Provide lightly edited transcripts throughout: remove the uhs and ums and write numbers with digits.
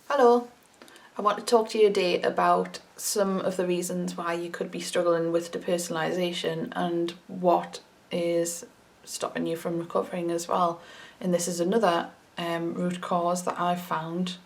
Hello, I want to talk to you today about some of the reasons why you could be struggling with depersonalization and what is stopping you from recovering as well. And this is another root cause that I've found.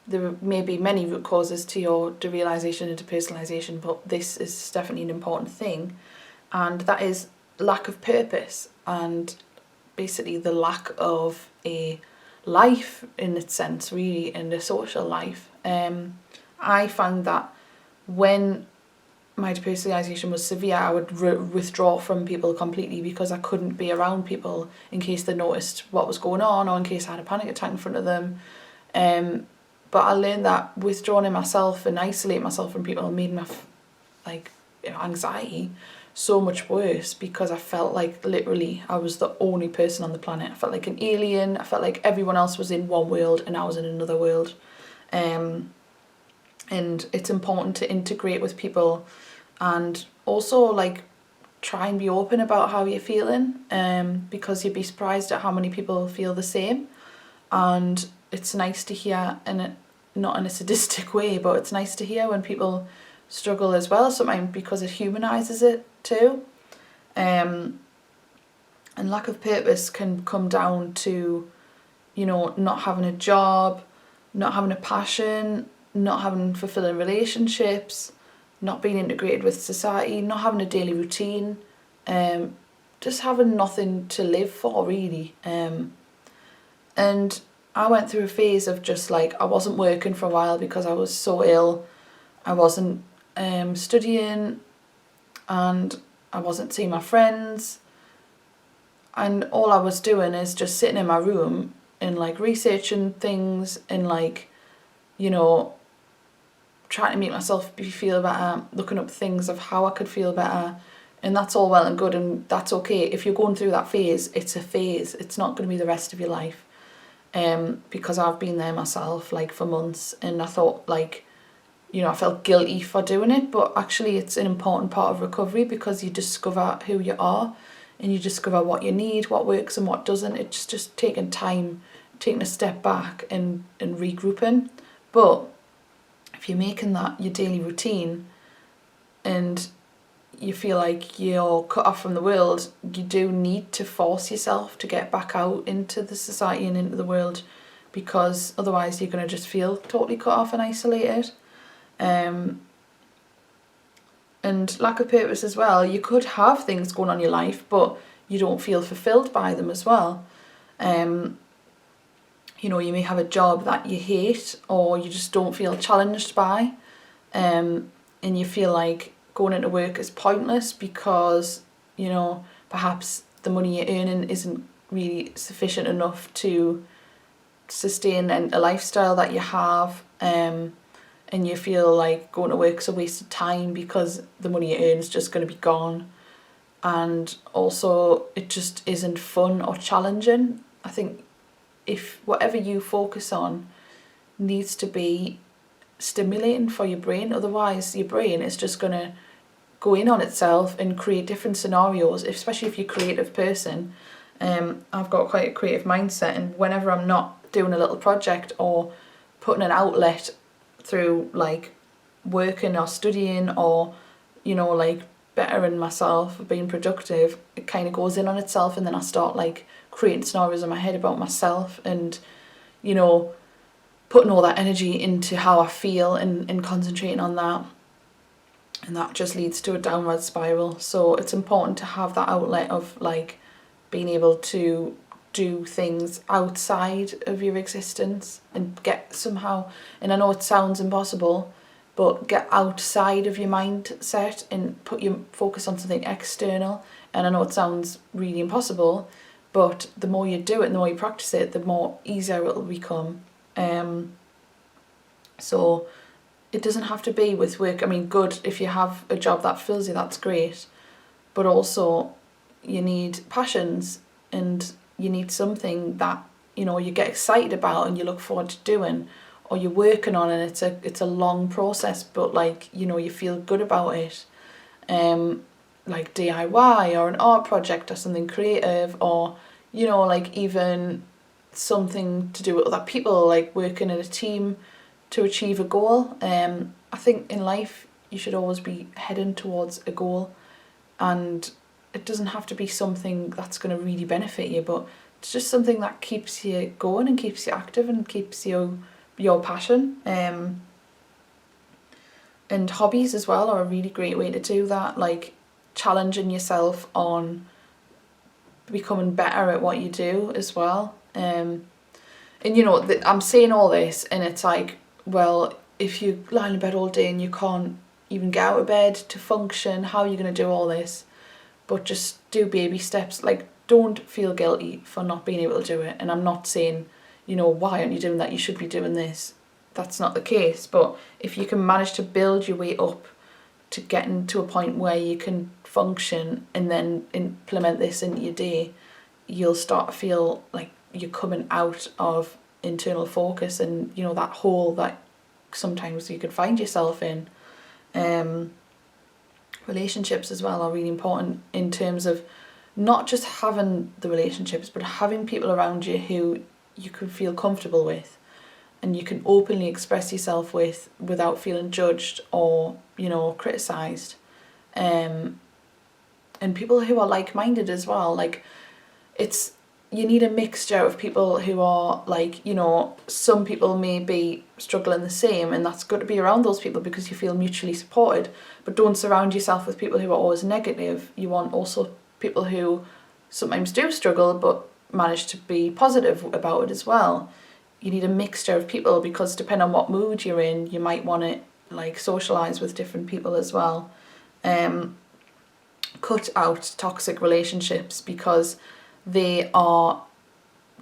There may be many root causes to your derealization and depersonalization, but this is definitely an important thing, and that is lack of purpose and basically the lack of a life in its sense, really, in the social life. I found that when my depersonalization was severe, I would withdraw from people completely because I couldn't be around people in case they noticed what was going on or in case I had a panic attack in front of them. But I learned that withdrawing myself and isolating myself from people made my anxiety so much worse, because I felt like literally I was the only person on the planet. I felt like an alien. I felt like everyone else was in one world and I was in another world. And it's important to integrate with people and also try and be open about how you're feeling, because you'd be surprised at how many people feel the same. And it's nice to hear, and not in a sadistic way, but it's nice to hear when people struggle as well sometimes, because it humanises it too. And lack of purpose can come down to, not having a job, not having a passion, not having fulfilling relationships, not being integrated with society, not having a daily routine, just having nothing to live for, really. And I went through a phase of just I wasn't working for a while because I was so ill. I wasn't studying, and I wasn't seeing my friends, and all I was doing is just sitting in my room and researching things and trying to make myself feel better, looking up things of how I could feel better. And that's all well and good, and that's okay. If you're going through that phase, it's a phase. It's not going to be the rest of your life. Because I've been there myself for months, and I thought I felt guilty for doing it, but actually it's an important part of recovery, because you discover who you are and you discover what you need, what works and what doesn't. It's just taking time, taking a step back and regrouping. But if you're making that your daily routine and you feel like you're cut off from the world, you do need to force yourself to get back out into the society and into the world, because otherwise you're going to just feel totally cut off and isolated. And lack of purpose as well. You could have things going on in your life, but you don't feel fulfilled by them as well. You may have a job that you hate or you just don't feel challenged by, and you feel like going into work is pointless because, perhaps the money you're earning isn't really sufficient enough to sustain a lifestyle that you have. And you feel like going to work's a waste of time because the money you earn is just going to be gone. And also it just isn't fun or challenging. I think if whatever you focus on needs to be stimulating for your brain, otherwise your brain is just going to go in on itself and create different scenarios, especially if you're a creative person. I've got quite a creative mindset, and whenever I'm not doing a little project or putting an outlet through working or studying or bettering myself, being productive, it kind of goes in on itself, and then I start creating scenarios in my head about myself and putting all that energy into how I feel and concentrating on that, and that just leads to a downward spiral. So it's important to have that outlet of being able to do things outside of your existence and get somehow, and I know it sounds impossible, but get outside of your mindset and put your focus on something external. And I know it sounds really impossible, but the more you do it and the more you practice it, the more easier it'll become. So it doesn't have to be with work. I mean, good if you have a job that fills you, that's great, but also you need passions, and you need something that you get excited about and you look forward to doing, or you're working on, and it's a long process, but you feel good about it. Like DIY or an art project or something creative, or even something to do with other people, like working in a team, to achieve a goal. I think in life you should always be heading towards a goal, and it doesn't have to be something that's going to really benefit you, but it's just something that keeps you going and keeps you active and keeps you your passion. And hobbies as well are a really great way to do that, like challenging yourself on becoming better at what you do as well. And you know, I'm saying all this and it's like, well, if you lie in bed all day and you can't even get out of bed to function, how are you going to do all this? But just do baby steps. Like, don't feel guilty for not being able to do it. And I'm not saying, you know, why aren't you doing that? You should be doing this. That's not the case. But if you can manage to build your way up to getting to a point where you can function and then implement this into your day, you'll start to feel like you're coming out of internal focus and, you know, that hole that sometimes you could find yourself in. Relationships as well are really important in terms of not just having the relationships, but having people around you who you can feel comfortable with and you can openly express yourself with without feeling judged or, you know, criticised. And people who are like-minded as well. Like, you need a mixture of people who are like, you know, some people may be struggling the same, and that's good to be around those people because you feel mutually supported, but don't surround yourself with people who are always negative. You want also people who sometimes do struggle but manage to be positive about it as well. You need a mixture of people because depending on what mood you're in, you might want to like socialise with different people as well. Cut out toxic relationships because they are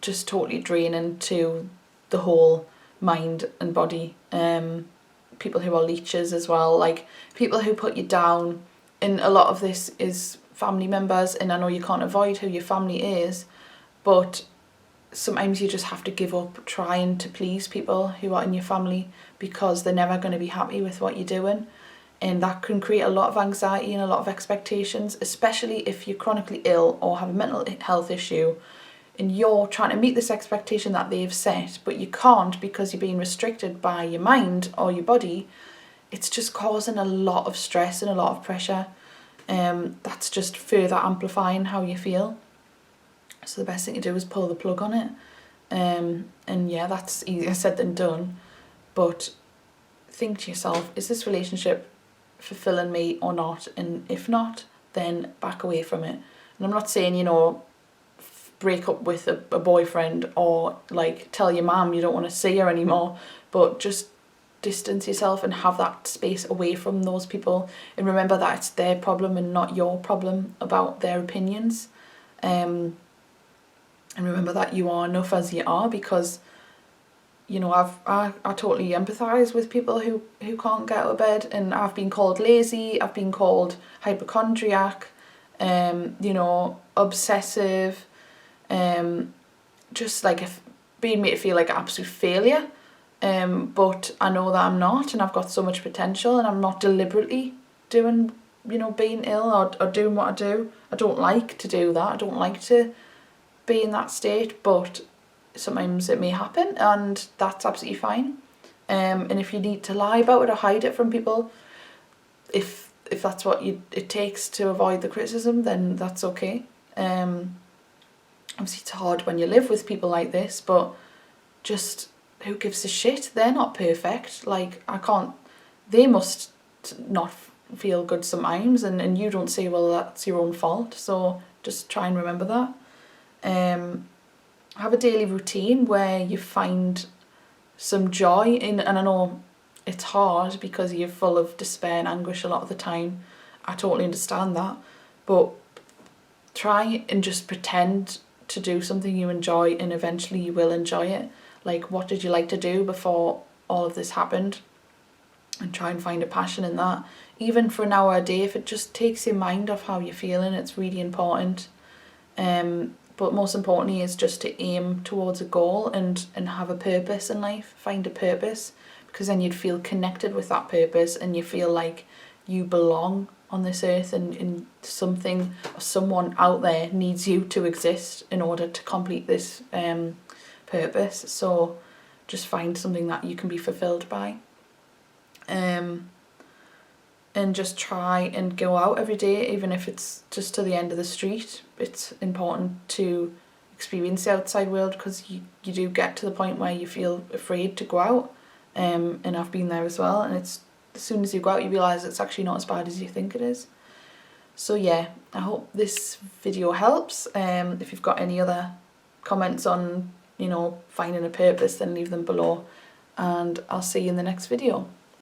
just totally draining to the whole mind and body. People who are leeches as well, like people who put you down, and a lot of this is family members, and I know you can't avoid who your family is, but sometimes you just have to give up trying to please people who are in your family because they're never going to be happy with what you're doing. And that can create a lot of anxiety and a lot of expectations, especially if you're chronically ill or have a mental health issue and you're trying to meet this expectation that they've set, but you can't because you're being restricted by your mind or your body. It's just causing a lot of stress and a lot of pressure. That's just further amplifying how you feel. So the best thing to do is pull the plug on it. And yeah, that's easier said than done. But think to yourself, is this relationship fulfilling me or not? And if not, then back away from it. And I'm not saying, you know, break up with a boyfriend or like tell your mum you don't want to see her anymore, but just distance yourself and have that space away from those people, and remember that it's their problem and not your problem about their opinions. And remember that you are enough as you are, because you know, I totally empathise with people who can't get out of bed, and I've been called lazy, I've been called hypochondriac, you know, obsessive, just like being made to feel like an absolute failure. But I know that I'm not, and I've got so much potential, and I'm not deliberately doing, you know, being ill or doing what I do. I don't like to do that. I don't like to be in that state, but sometimes it may happen, and that's absolutely fine. And if you need to lie about it or hide it from people, if that's what it takes to avoid the criticism, then that's okay. Obviously it's hard when you live with people like this, but just who gives a shit? They're not perfect. Like, they must not feel good sometimes, and you don't say, well, that's your own fault. So just try and remember that. Have a daily routine where you find some joy in, and I know it's hard because you're full of despair and anguish a lot of the time. I totally understand that, but try and just pretend to do something you enjoy, and eventually you will enjoy it. Like, what did you like to do before all of this happened? And try and find a passion in that. Even for an hour a day, if it just takes your mind off how you're feeling, it's really important. But most importantly is just to aim towards a goal and have a purpose in life. Find a purpose, because then you'd feel connected with that purpose, and you feel like you belong on this earth, and something or someone out there needs you to exist in order to complete this purpose. So just find something that you can be fulfilled by. And just try and go out every day, even if it's just to the end of the street. It's important to experience the outside world, because you do get to the point where you feel afraid to go out, and I've been there as well, and it's as soon as you go out you realise it's actually not as bad as you think it is. So yeah, I hope this video helps. If you've got any other comments on, you know, finding a purpose, then leave them below, and I'll see you in the next video.